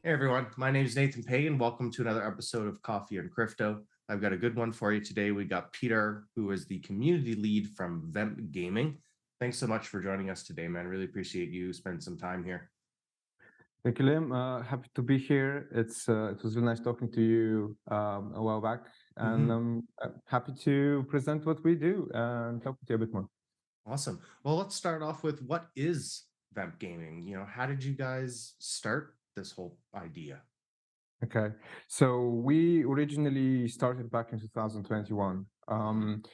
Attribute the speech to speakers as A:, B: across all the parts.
A: Hey everyone, my name is Nathan Pay, and welcome to another episode of Coffee and Crypto. I've got a good one for you today. We got Pierre, who is the community lead from VEMP Gaming. Thanks so much for joining us today, man. Really appreciate you spending some time here.
B: Thank you, Liam. Happy to be here. It was really nice talking to you a while back, and
A: Mhm.
B: I'm happy to present what we do and talk to you a bit more.
A: Awesome. Well, let's start off with what is VEMP Gaming? How did you guys start this whole idea?
B: Okay, so we originally started back in 2021.
A: Mhm.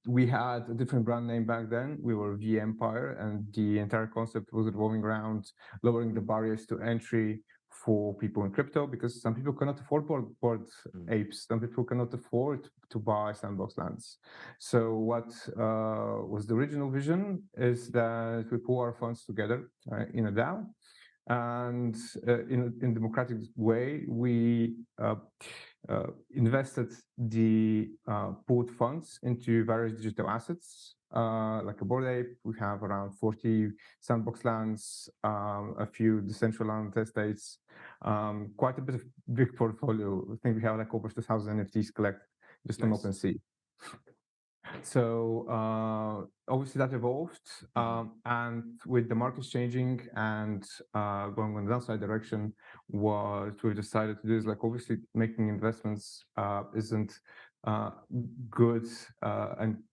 B: We had a different brand name back then. We were V Empire, and the entire concept was revolving around lowering the barriers to entry for people in crypto because some people cannot afford board
A: Mhm.
B: apes, some people cannot afford to buy sandbox lands. So what was the original vision is that we pool our funds together in a DAO, and in a democratic way, we invested the pooled funds into various digital assets, like a board ape. We have around 40 sandbox lands, a few decentraland estates, quite a bit of big portfolio. I think we have like over 2,000 NFTs collect just on
A: Nice.
B: OpenSea. So obviously that evolved,
A: Mhm.
B: and with the markets changing and going on the downside direction, what we've decided to do is like obviously making investments isn't uh, good, and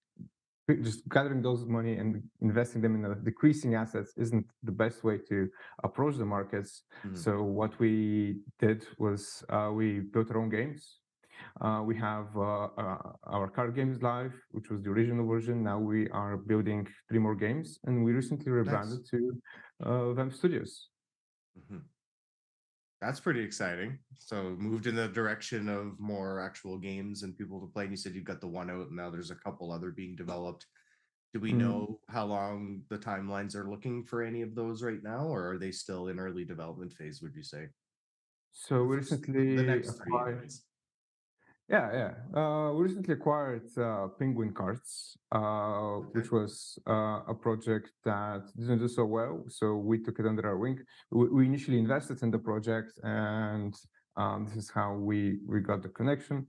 B: just gathering those money and investing them in decreasing assets isn't the best way to approach the markets.
A: Mhm.
B: So what we did was we built our own games. We have our card games live, which was the original version. Now we are building 3 more games, and we recently
A: Nice.
B: rebranded to VEMP Studios.
A: Mhm. That's pretty exciting. So moved in the direction of more actual games and people to play. And you said you've got the one out, and now there's a couple other being developed. Do we
B: Mm.
A: know how long the timelines are looking for any of those right now, or are they still in early development phase, would you say?
B: So
A: The
B: we
A: first, the
B: recently
A: next three,
B: acquired,
A: anyways.
B: we recently acquired Penguin Cards,
A: Okay.
B: which was a project that didn't do so well. So we took it under our wing. We initially invested in the project, and this is how we got the connection.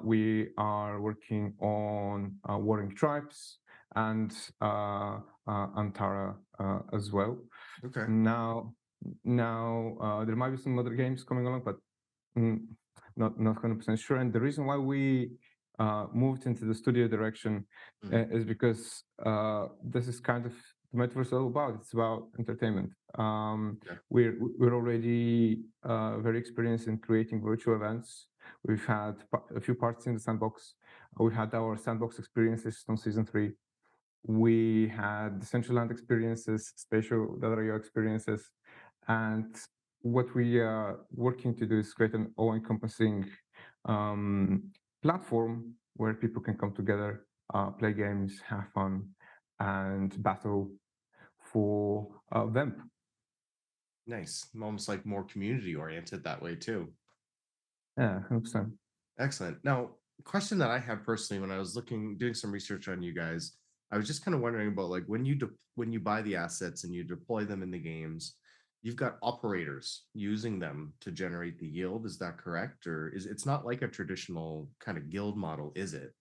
B: We are working on Warring Tribes and Antara as well.
A: Okay.
B: Now, now there might be some other games coming along, but mm, not 100% sure. And the reason why we moved into the studio direction
A: Mhm.
B: is because this is kind of the metaverse all about. It's about entertainment.
A: Okay.
B: We're already very experienced in creating virtual events. We've had a few parts in the sandbox. We had our sandbox experiences on season 3. We had Decentraland experiences, spatial data experiences, and what we are working to do is create an all-encompassing um, platform where people can come together, play games, have fun, and battle for VEMP.
A: Nice. Almost like more community oriented that way too.
B: Yeah, 100%.
A: Excellent. Now, question that I had personally when I was doing some research on you guys, I was just kind of wondering about like when you buy the assets and you deploy them in the games, you've got operators using them to generate the yield. Is that correct? Or is it's not like a traditional kind of guild model, is it?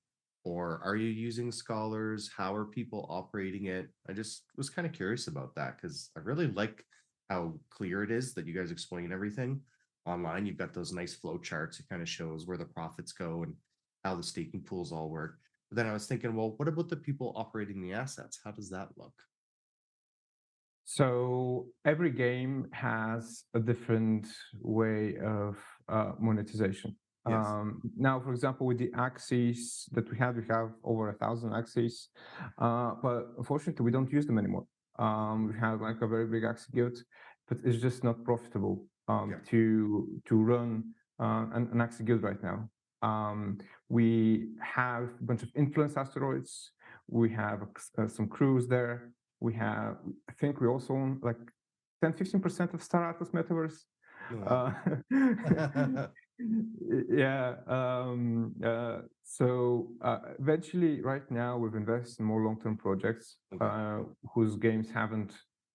A: Or are you using scholars? How are people operating it? I just was kind of curious about that because I really like how clear it is that you guys explain everything online. You've got those nice flow charts. It kind of shows where the profits go and how the staking pools all work. But then I was thinking, well, what about the people operating the assets? How does that look?
B: So every game has a different way of monetization.
A: Yes.
B: Now, for example, with the axes that we have over 1,000 axes, but unfortunately, we don't use them anymore. We have like a very big axe guild, but it's just not profitable
A: Yeah.
B: to run an axe guild right now. We have a bunch of influence asteroids. We have some crews there. We have, I think we also own like 10-15% of Star Atlas Metaverse.
A: Oh,
B: Uh,
A: wow.
B: yeah. So eventually, right now, we've invested in more long-term projects
A: Okay.
B: whose games haven't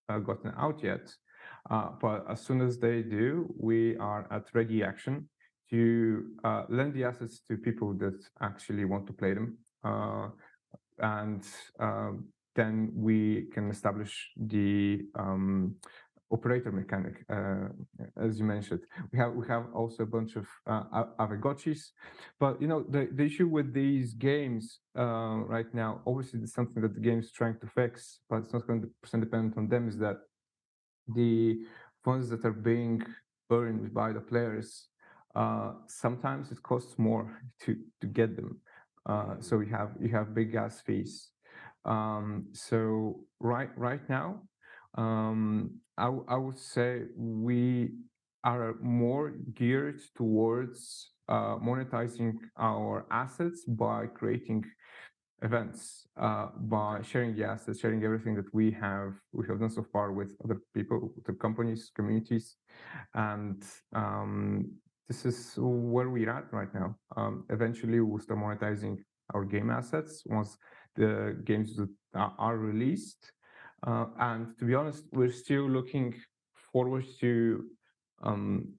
B: gotten out yet. But as soon as they do, we are at ready action to lend the assets to people that actually want to play them. And then we can establish the operator mechanic, as you mentioned. We have also a bunch of Avegotchis, but the issue with these games right now, obviously, it's something that the game is trying to fix, but it's not 100% dependent on them. Is that the funds that are being earned by the players? Sometimes it costs more to get them. So you have big gas fees. So right now, I would say we are more geared towards monetizing our assets by creating events, by sharing the assets, sharing everything that we have done so far with other people, with the companies, communities, and this is where we're at right now. Eventually, we'll start monetizing our game assets once the games that are released. And to be honest, we're still looking forward to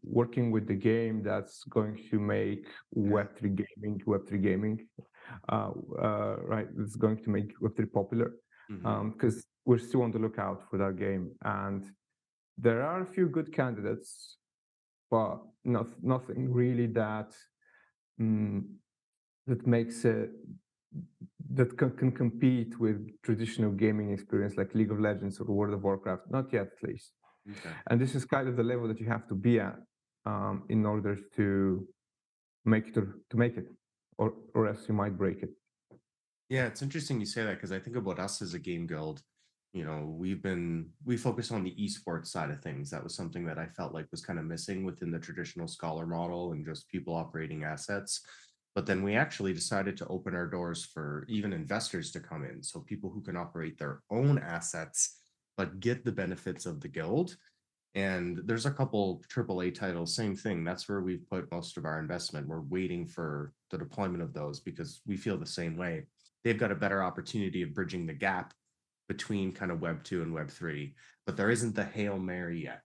B: working with the game that's going to make Web3 gaming, right? It's going to make Web3 popular, because we're still on the lookout for that game. And there are a few good candidates, but nothing really that that makes it that can compete with traditional gaming experience like League of Legends or World of Warcraft. Not yet, at least.
A: Okay.
B: And this is kind of the level that you have to be at in order to make it, or else you might break it.
A: Yeah, it's interesting you say that because I think about us as a game guild. We focus on the esports side of things. That was something that I felt like was kind of missing within the traditional scholar model and just people operating assets. But then we actually decided to open our doors for even investors to come in. So people who can operate their own assets, but get the benefits of the guild. And there's a couple AAA titles, same thing. That's where we've put most of our investment. We're waiting for the deployment of those because we feel the same way. They've got a better opportunity of bridging the gap between kind of Web 2 and Web 3, but there isn't the Hail Mary yet.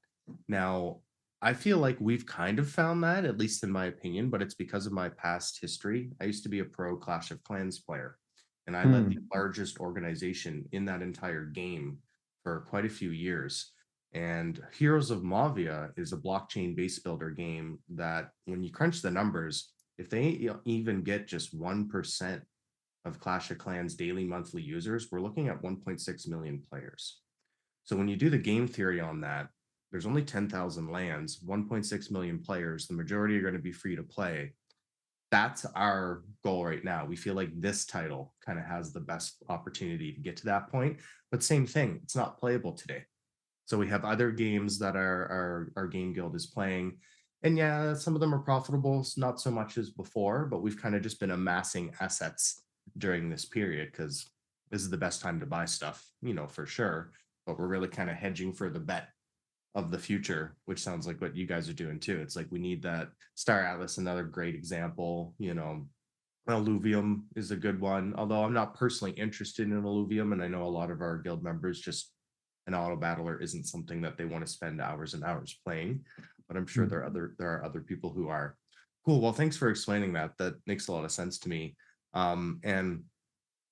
A: Now, I feel like we've kind of found that, at least in my opinion, but it's because of my past history. I used to be a pro Clash of Clans player, and I led the largest organization in that entire game for quite a few years. And Heroes of Mavia is a blockchain base builder game that, when you crunch the numbers, if they even get just 1% of Clash of Clans daily monthly users, we're looking at 1.6 million players. So when you do the game theory on that, there's only 10,000 lands, 1.6 million players. The majority are going to be free to play. That's our goal right now. We feel like this title kind of has the best opportunity to get to that point. But same thing, it's not playable today. So we have other games that our game guild is playing. And yeah, some of them are profitable, not so much as before, but we've kind of just been amassing assets during this period because this is the best time to buy stuff, for sure. But we're really kind of hedging for the bet of the future, which sounds like what you guys are doing too. It's like we need that. Star Atlas, another great example. Alluvium is a good one, although I'm not personally interested in Alluvium, and I know a lot of our guild members just, an auto battler isn't something that they want to spend hours and hours playing, but I'm sure there are other people who are. Cool. Well, thanks for explaining that. That makes a lot of sense to me. And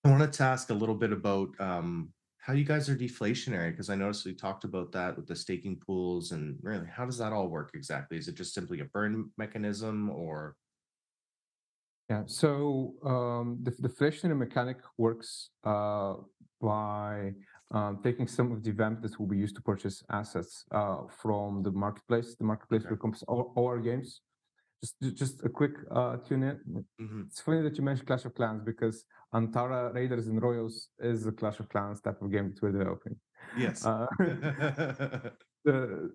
A: I wanted to ask a little bit about how you guys are deflationary, because I noticed we talked about that with the staking pools, and really, how does that all work exactly? Is it just simply a burn mechanism, or?
B: Yeah, so the deflationary mechanic works by taking some of the VEMP that will be used to purchase assets from the marketplace. The marketplace
A: Okay.
B: becomes all our games. Just a quick tune in. It's funny that you mentioned Clash of Clans, because Antara Raiders and Royals is a Clash of Clans type of game that we're developing.
A: Yes.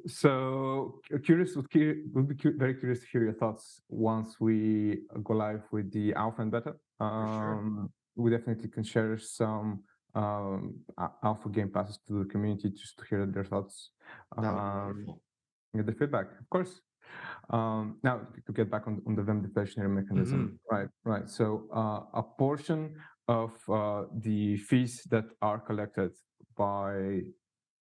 B: So would be very curious to hear your thoughts once we go live with the alpha and beta.
A: Sure.
B: We definitely can share some alpha game passes to the community just to hear their thoughts,
A: That would be wonderful.
B: get the feedback, of course. Now to get back on the VEM deflationary mechanism, right. So a portion of the fees that are collected by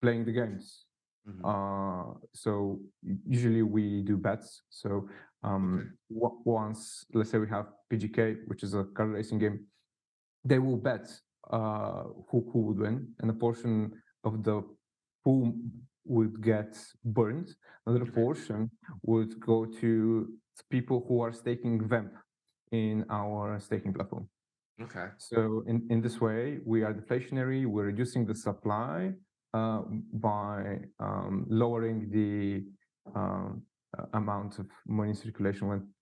B: playing the games
A: Hmm.
B: So usually we do bets. So
A: Okay.
B: once, let's say we have PGK, which is a car racing game, they will bet who would win, and a portion of the pool would get burned. Another
A: Okay.
B: portion would go to people who are staking VEMP in our staking platform.
A: Okay.
B: So in this way, we are deflationary. We're reducing the supply by lowering the amount of money circulation when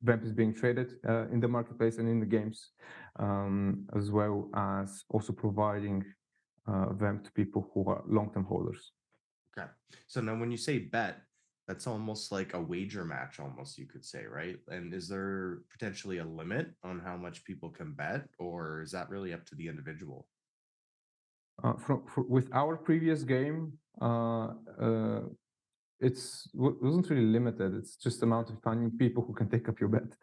B: VEMP is being traded in the marketplace and in the games, as well as also providing VEMP to people who are long-term holders.
A: Okay. So now when you say bet, that's almost like a wager match, almost you could say, right? And is there potentially a limit on how much people can bet, or is that really up to the individual?
B: With our previous game, wasn't really limited. It's just amount of finding people who can take up your bet.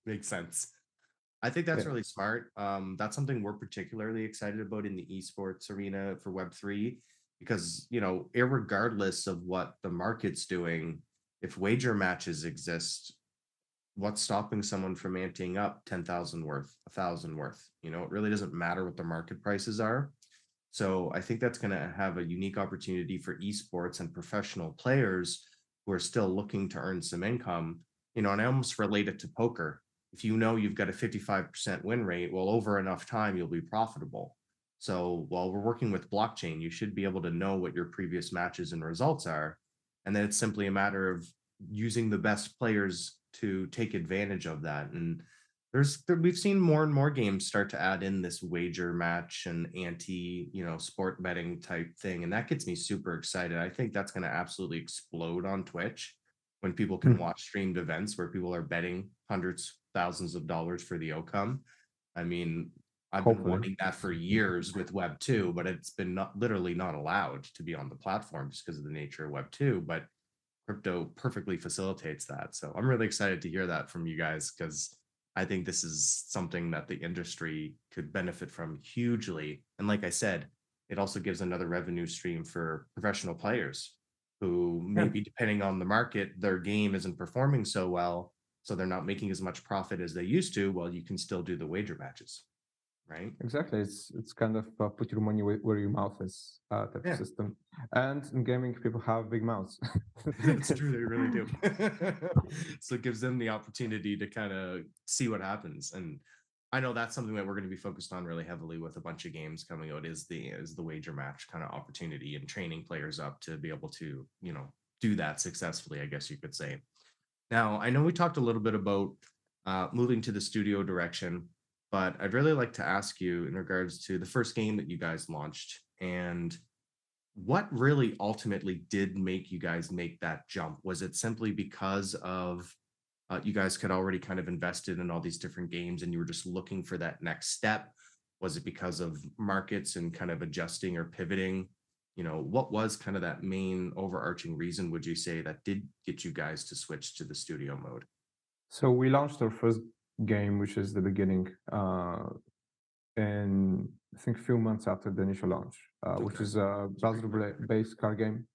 A: Makes sense. I think that's
B: Yeah.
A: really smart. That's something we're particularly excited about in the esports arena for Web3, because, irregardless of what the market's doing, if wager matches exist, what's stopping someone from anteing up 10,000 worth, 1,000 worth? It really doesn't matter what the market prices are. So I think that's going to have a unique opportunity for esports and professional players who are still looking to earn some income. And I almost relate it to poker. If you've got a 55% win rate, well, over enough time, you'll be profitable. So while we're working with blockchain, you should be able to know what your previous matches and results are. And then it's simply a matter of using the best players to take advantage of that. And we've seen more and more games start to add in this wager match and sport betting type thing, and that gets me super excited. I think that's going to absolutely explode on Twitch when people can
B: Hmm.
A: watch streamed events where people are betting hundreds, thousands of dollars for the outcome. I mean, I've been
B: Hopefully.
A: wanting that for years with Web 2, but it's been literally not allowed to be on the platform just because of the nature of Web 2. But crypto perfectly facilitates that. So I'm really excited to hear that from you guys, because I think this is something that the industry could benefit from hugely. And like I said, it also gives another revenue stream for professional players who
B: Yeah.
A: maybe, depending on the market, their game isn't performing so well. So they're not making as much profit as they used to. Well, you can still do the wager matches, right?
B: Exactly. It's kind of put your money where your mouth is type of
A: Yeah.
B: system. And in gaming, people have big mouths.
A: That's true. They really do. So it gives them the opportunity to kind of see what happens. And I know that's something that we're going to be focused on really heavily with a bunch of games coming out, is the wager match kind of opportunity and training players up to be able to, do that successfully, I guess you could say. Now, I know we talked a little bit about moving to the studio direction, but I'd really like to ask you in regards to the first game that you guys launched, and what really ultimately did make you guys make that jump? Was it simply because of you guys had already kind of invested in all these different games and you were just looking for that next step? Was it because of markets and kind of adjusting or pivoting? What was kind of that main overarching reason, would you say, that did get you guys to switch to the studio mode?
B: So we launched our first game, which is the beginning, in I think a few months after the initial launch, which
A: Okay.
B: is a
A: So pretty quick.
B: browser-based card game,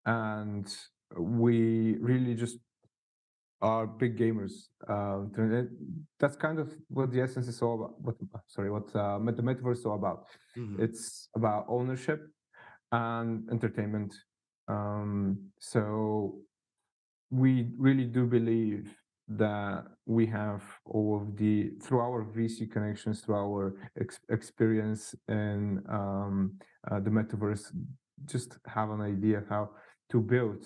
B: and we really just are big gamers. That's kind of what the essence is all about. What the metaverse is all about.
A: Hmm.
B: It's about ownership and entertainment. So we really do believe that we have all of through our VC connections, through our experience in the metaverse, just have an idea how to build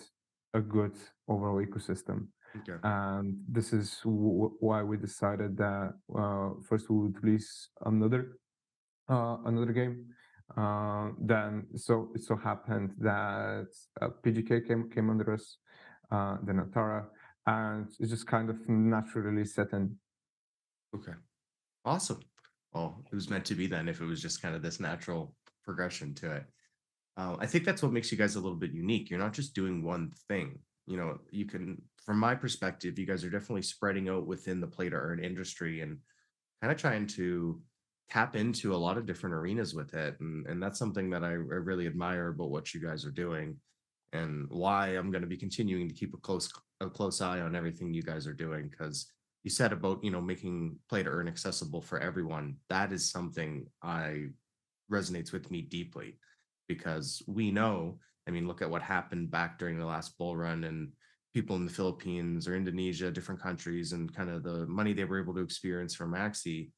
B: a good overall ecosystem.
A: Okay.
B: And this is why we decided that first we would release another game. Then it so happened that PGK came under us, then Atara, and it just kind of naturally set in.
A: Okay. Awesome. Well, it was meant to be then, if it was just kind of this natural progression to it. I think that's what makes you guys a little bit unique. You're not just doing one thing. You can, from my perspective, you guys are definitely spreading out within the play to earn industry and kind of trying to tap into a lot of different arenas with it, and that's something that I really admire about what you guys are doing, and why I'm going to be continuing to keep a close eye on everything you guys are doing. Because you said about making play to earn accessible for everyone. That is something I resonates with me deeply, because we know, I mean, look at what happened back during the last bull run, and people in the Philippines or Indonesia, different countries, and kind of the money they were able to experience from Maxi.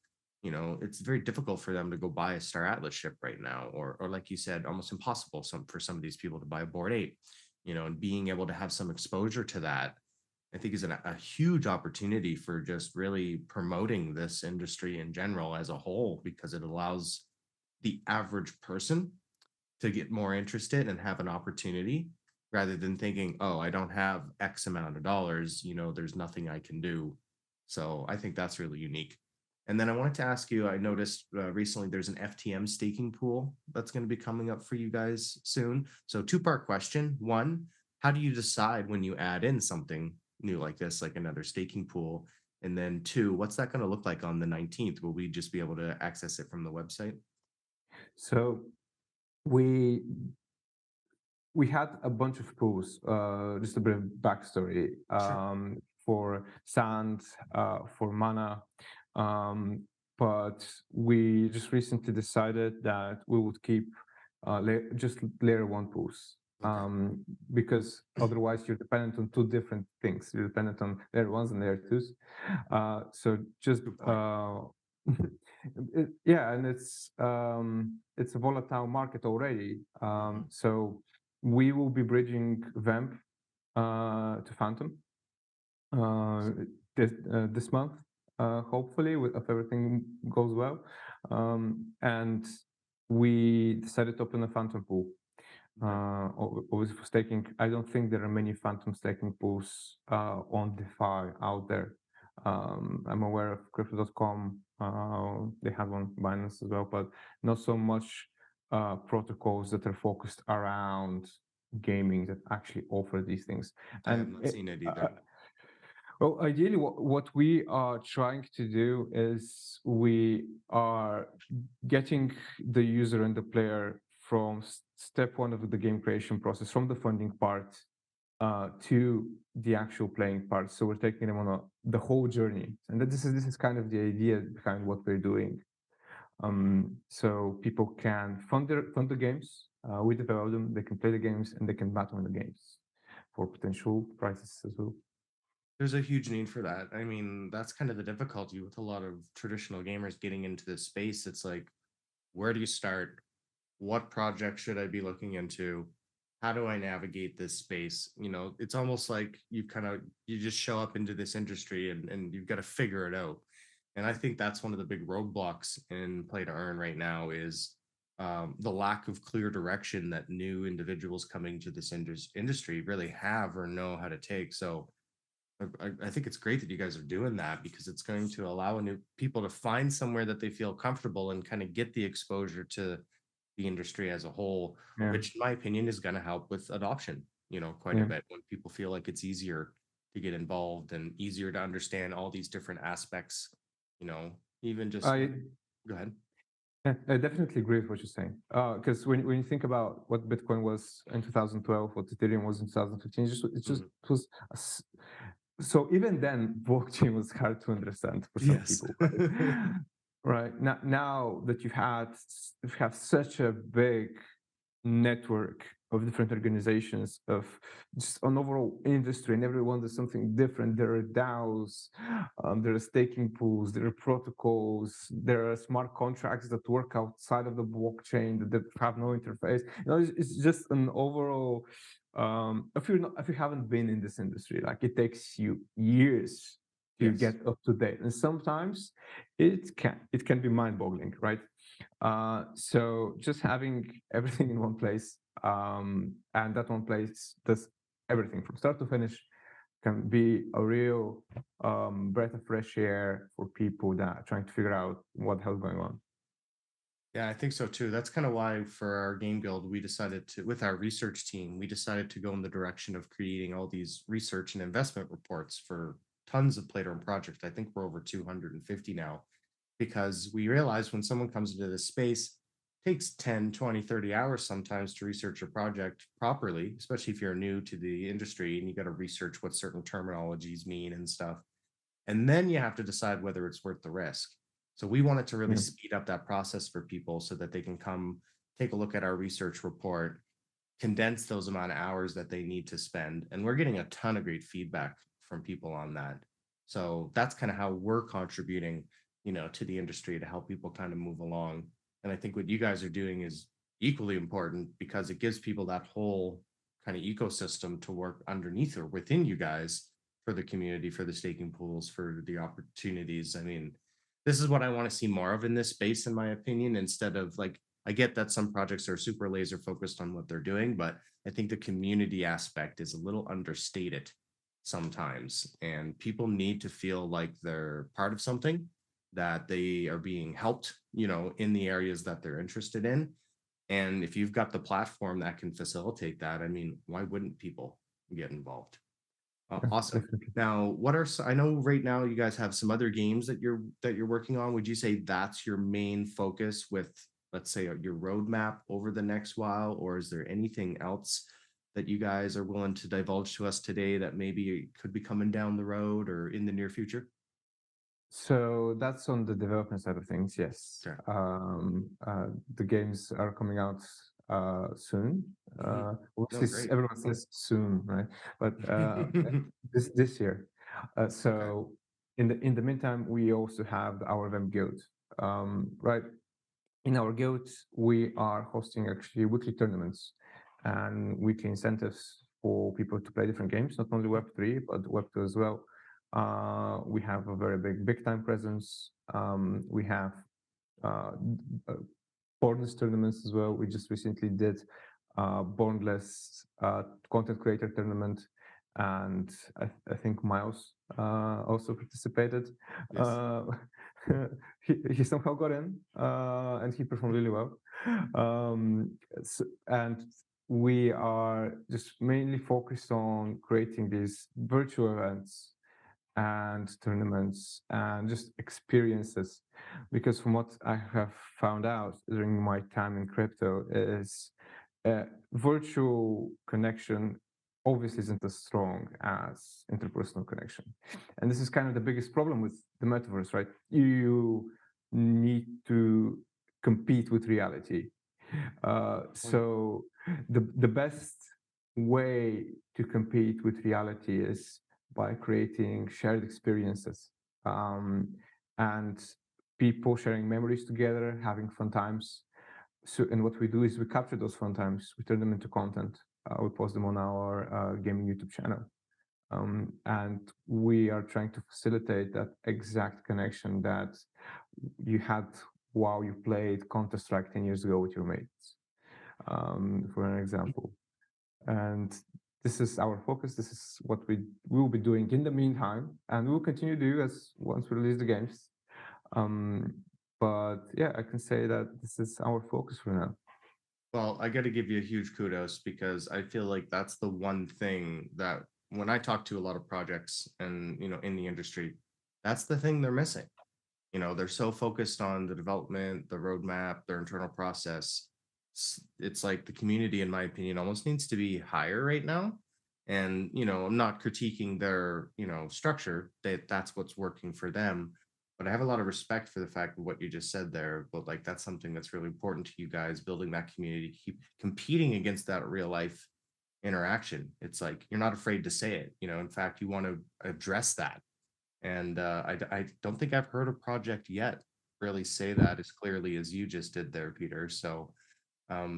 A: It's very difficult for them to go buy a Star Atlas ship right now, or like you said, almost impossible for some of these people to buy a Board 8. And being able to have some exposure to that, I think is a huge opportunity for just really promoting this industry in general as a whole, because it allows the average person to get more interested and have an opportunity, rather than thinking, oh, I don't have X amount of dollars, there's nothing I can do. So I think that's really unique. And then I wanted to ask you, I noticed recently there's an FTM staking pool that's going to be coming up for you guys soon. So two-part question. One, how do you decide when you add in something new like this, like another staking pool? And then two, what's that going to look like on the 19th? Will we just be able to access it from the website?
B: So we we had a bunch of pools, just a bit of backstory,
A: Sure.
B: for sand, for mana, um, but we just recently decided that we would keep just layer one pools,
A: Okay.
B: because otherwise you're dependent on two different things. You're dependent on layer ones and layer twos. So just
A: Good point.
B: yeah, and it's a volatile market already.
A: Mhm.
B: So we will be bridging VEMP to Phantom uh, this month, hopefully, if everything goes well. And we decided to open a Phantom pool.
A: Okay.
B: Obviously, for staking, I don't think there are many Phantom staking pools on DeFi out there. I'm aware of Crypto.com. They have on Binance as well, but not so much protocols that are focused around gaming that actually offer these things.
A: I have
B: And
A: not seen it either.
B: well, ideally, what we are trying to do is we are getting the user and the player from step one of the game creation process, from the funding part to the actual playing part. So we're taking them on the whole journey, and this is kind of the idea behind what we're doing. So people can fund the games, we develop them, they can play the games, and they can battle in the games for potential prizes as well.
A: There's a huge need for that. I mean, that's kind of the difficulty with a lot of traditional gamers getting into this space. It's like, where do you start? What project should I be looking into? How do I navigate this space? It's almost like you just show up into this industry, and you've got to figure it out. And I think that's one of the big roadblocks in play to earn right now is the lack of clear direction that new individuals coming to this industry really have or know how to take. So I think it's great that you guys are doing that, because it's going to allow new people to find somewhere that they feel comfortable and kind of get the exposure to the industry as a whole,
B: Yeah,
A: which in my opinion is going to help with adoption, quite a
B: yeah.
A: bit, when people feel like it's easier to get involved and easier to understand all these different aspects, you know, even just
B: I
A: go ahead.
B: I definitely agree with what you're saying. Because when you think about what Bitcoin was in 2012, what Ethereum was in 2015,
A: Mhm.
B: it was so even then, blockchain was hard to understand for some
A: Yes.
B: people, right? Right now that you have such a big network of different organizations, of just an overall industry, and everyone does something different. There are DAOs, there are staking pools, there are protocols, there are smart contracts that work outside of the blockchain that have no interface. It's just an overall. If you haven't been in this industry, like it takes you years to
A: Yes.
B: get up to date, and sometimes it can be mind-boggling, right? So just having everything in one place, and that one place does everything from start to finish, can be a real breath of fresh air for people that are trying to figure out what the hell's going on.
A: Yeah, I think so too. That's kind of why for our game guild, we decided to, with our research team, we decided to go in the direction of creating all these research and investment reports for tons of play to earn projects. I think we're over 250 now. because we realize when someone comes into this space, it takes 10, 20, 30 hours sometimes to research a project properly, especially if you're new to the industry and you got to research what certain terminologies mean and stuff. And then you have to decide whether it's worth the risk. So we wanted to really
B: Yeah.
A: speed up that process for people so that they can come take a look at our research report, condense those amount of hours that they need to spend. And we're getting a ton of great feedback from people on that. So that's kind of how we're contributing, to the industry to help people kind of move along. And I think what you guys are doing is equally important because it gives people that whole kind of ecosystem to work underneath or within you guys for the community, for the staking pools, for the opportunities. I mean, this is what I want to see more of in this space, in my opinion, instead of like, I get that some projects are super laser focused on what they're doing, but I think the community aspect is a little understated sometimes. And people need to feel like they're part of something, that they are being helped, in the areas that they're interested in. And if you've got the platform that can facilitate that, I mean, why wouldn't people get involved?
B: Yeah,
A: Awesome.
B: definitely.
A: Now, I know right now you guys have some other games that you're working on. Would you say that's your main focus with, let's say, your roadmap over the next while, or is there anything else that you guys are willing to divulge to us today that maybe could be coming down the road or in the near future?
B: So that's on the development side of things, yes.
A: Sure.
B: The games are coming out soon.
A: Hmm. No,
B: Obviously,
A: great.
B: everyone says soon, right? But this year.
A: Okay.
B: So in the meantime, we also have our VEMP guild, right? In our guild, we are hosting actually weekly tournaments and weekly incentives for people to play different games, not only Web3, but Web2 as well. We have a very big time presence. We have uh, uh, Bornless tournaments as well. We just recently did Bornless content creator tournament, and I think Miles also participated.
A: Yes.
B: Uh, he somehow got in, and he performed really well. And we are just mainly focused on creating these virtual events and tournaments and just experiences, because from what I have found out during my time in crypto is virtual connection obviously isn't as strong as interpersonal connection. And this is kind of the biggest problem with the metaverse, right? You need to compete with reality.
A: Point.
B: So the best way to compete with reality is by creating shared experiences, and people sharing memories together, having fun times. So, and what we do is we capture those fun times, we turn them into content, we post them on our gaming YouTube channel. And we are trying to facilitate that exact connection that you had while you played Counter-Strike 10 years ago with your mates, for an example. And this is our focus. This is what we will be doing in the meantime, and we will continue to do as once we release the games. Um, but yeah, I can say that this is our focus for now.
A: Well, I got to give you a huge kudos because I feel like that's the one thing that when I talk to a lot of projects and, in the industry, that's the thing they're missing. They're so focused on the development, the roadmap, their internal process. It's like the community, in my opinion, almost needs to be higher right now. And, I'm not critiquing their, structure, that's what's working for them. But I have a lot of respect for the fact of what you just said there. But like, that's something that's really important to you guys, building that community, keep competing against that real life interaction. It's like, you're not afraid to say it. In fact, you want to address that. And I don't think I've heard a project yet really say that as clearly as you just did there, Peter. So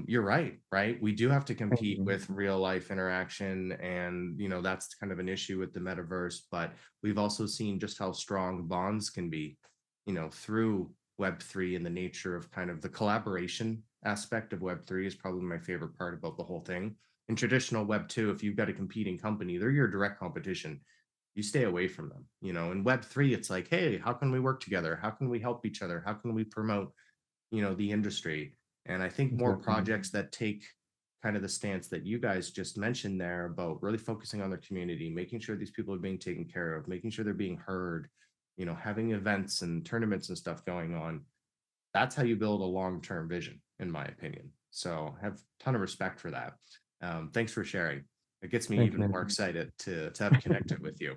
A: you're right, right? We do have to compete
B: Mhm.
A: with real life interaction, and that's kind of an issue with the metaverse. But we've also seen just how strong bonds can be, through Web3, and the nature of kind of the collaboration aspect of Web3 is probably my favorite part about the whole thing. In traditional Web2, if you've got a competing company, they're your direct competition. You stay away from them. In Web3, it's like, hey, how can we work together? How can we help each other? How can we promote, the industry? And I think more
B: Exactly.
A: projects that take kind of the stance that you guys just mentioned there about really focusing on their community, making sure these people are being taken care of, making sure they're being heard, having events and tournaments and stuff going on, that's how you build a long-term vision, in my opinion. So I have a ton of respect for that. Thanks for sharing. It gets me
B: Thank you,
A: even more
B: Nathan.
A: excited to have connected with you.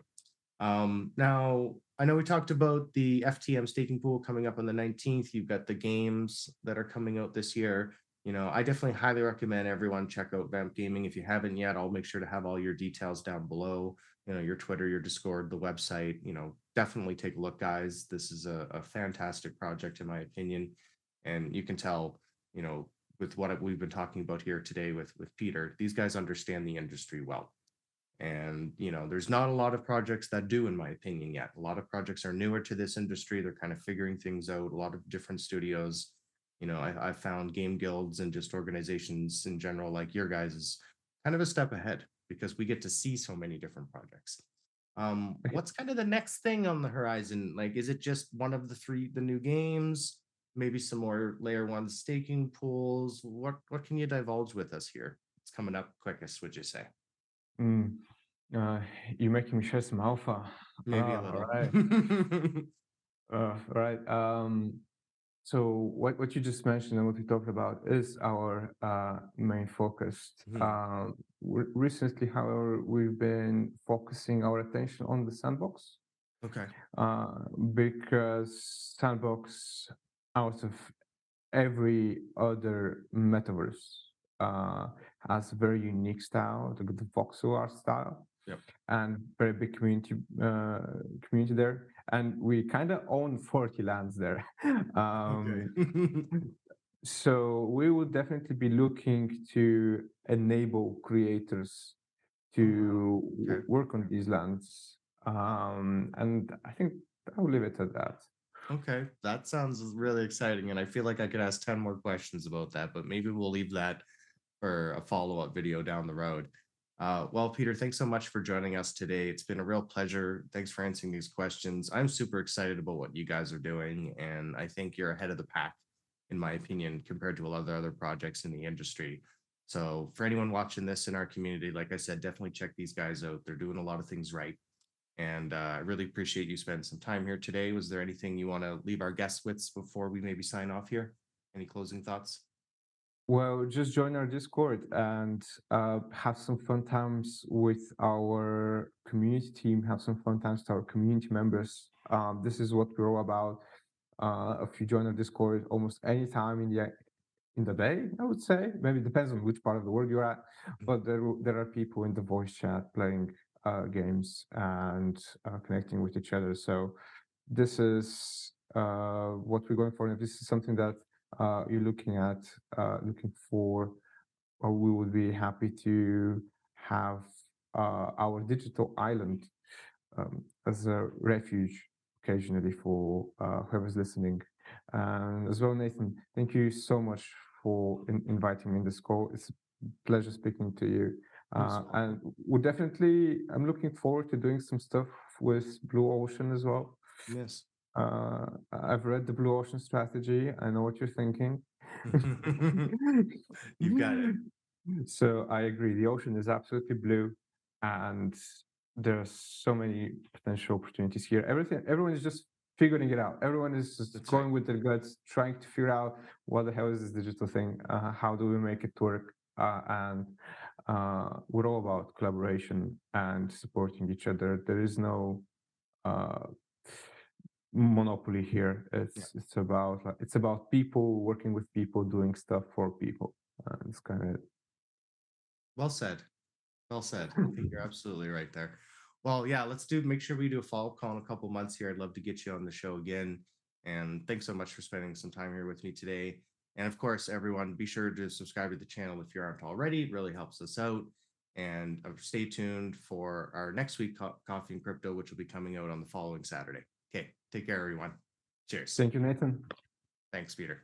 A: Now, I know we talked about the FTM staking pool coming up on the 19th. You've got the games that are coming out this year. I definitely highly recommend everyone check out VEMP Gaming. If you haven't yet, I'll make sure to have all your details down below, your Twitter, your Discord, the website. Definitely take a look, guys. This is a fantastic project, in my opinion. And you can tell, with what we've been talking about here today with Peter, these guys understand the industry well. And there's not a lot of projects that do, in my opinion, yet. A lot of projects are newer to this industry. They're kind of figuring things out. A lot of different studios. I found game guilds and just organizations in general, like your guys, is kind of a step ahead because we get to see so many different projects. What's kind of the next thing on the horizon? Like, is it just one of the new games? Maybe some more layer one staking pools? What can you divulge with us here? It's coming up quickest, would you say?
B: Mm, you're making me share some alpha.
A: Maybe a
B: All
A: little.
B: right. Right. So what you just mentioned and what we talked about is our main focus.
A: Mhm.
B: Recently, however, we've been focusing our attention on the sandbox
A: Okay.
B: because sandbox, out of every other metaverse, uh, has a very unique style, the voxel art style,
A: Yep.
B: and very big community there. And we kind of own 40 lands there.
A: Okay.
B: So we would definitely be looking to enable creators to
A: Okay.
B: work on these lands. And I think I'll leave it at that.
A: Okay. That sounds really exciting. And I feel like I could ask 10 more questions about that, but maybe we'll leave that for a follow-up video down the road. Well, Peter, thanks so much for joining us today. It's been a real pleasure. Thanks for answering these questions. I'm super excited about what you guys are doing, and I think you're ahead of the pack, in my opinion, compared to a lot of the other projects in the industry. So for anyone watching this in our community, like I said, definitely check these guys out. They're doing a lot of things right. And I really appreciate you spending some time here today. Was there anything you want to leave our guests with before we maybe sign off here? Any closing thoughts?
B: Well, just join our Discord and have some fun times with our community team. Have some fun times with our community members. This is what we're all about. If you join our Discord almost any time in the day, I would say. Maybe it depends on which part of the world you're at, but there are people in the voice chat playing games and connecting with each other. So this is what we're going for. And if this is something that you're looking for, we would be happy to have our digital island as a refuge occasionally for whoever's listening. And as well, Nathan, thank you so much for inviting me in this call. It's a pleasure speaking to you. And I'm looking forward to doing some stuff with Blue Ocean as well.
A: Yes.
B: I've read the Blue Ocean strategy. I know what you're thinking.
A: You've got it.
B: So I agree. The ocean is absolutely blue, and there's so many potential opportunities here. Everyone is just figuring it out. Everyone is just
A: That's
B: going
A: right.
B: with their guts, trying to figure out what the hell is this digital thing? How do we make it work? And we're all about collaboration and supporting each other. There is no uh, monopoly here.
A: Yeah.
B: It's about people working with people, doing stuff for people. It's kind of
A: Well said. Well said. I think you're absolutely right there. Well, yeah, make sure we do a follow-up call in a couple months here. I'd love to get you on the show again. And thanks so much for spending some time here with me today. And of course, everyone, be sure to subscribe to the channel if you aren't already. It really helps us out. And stay tuned for our next week Coffee and Crypto, which will be coming out on the following Saturday. Okay, take care, everyone. Cheers.
B: Thank you, Nathan.
A: Thanks, Peter.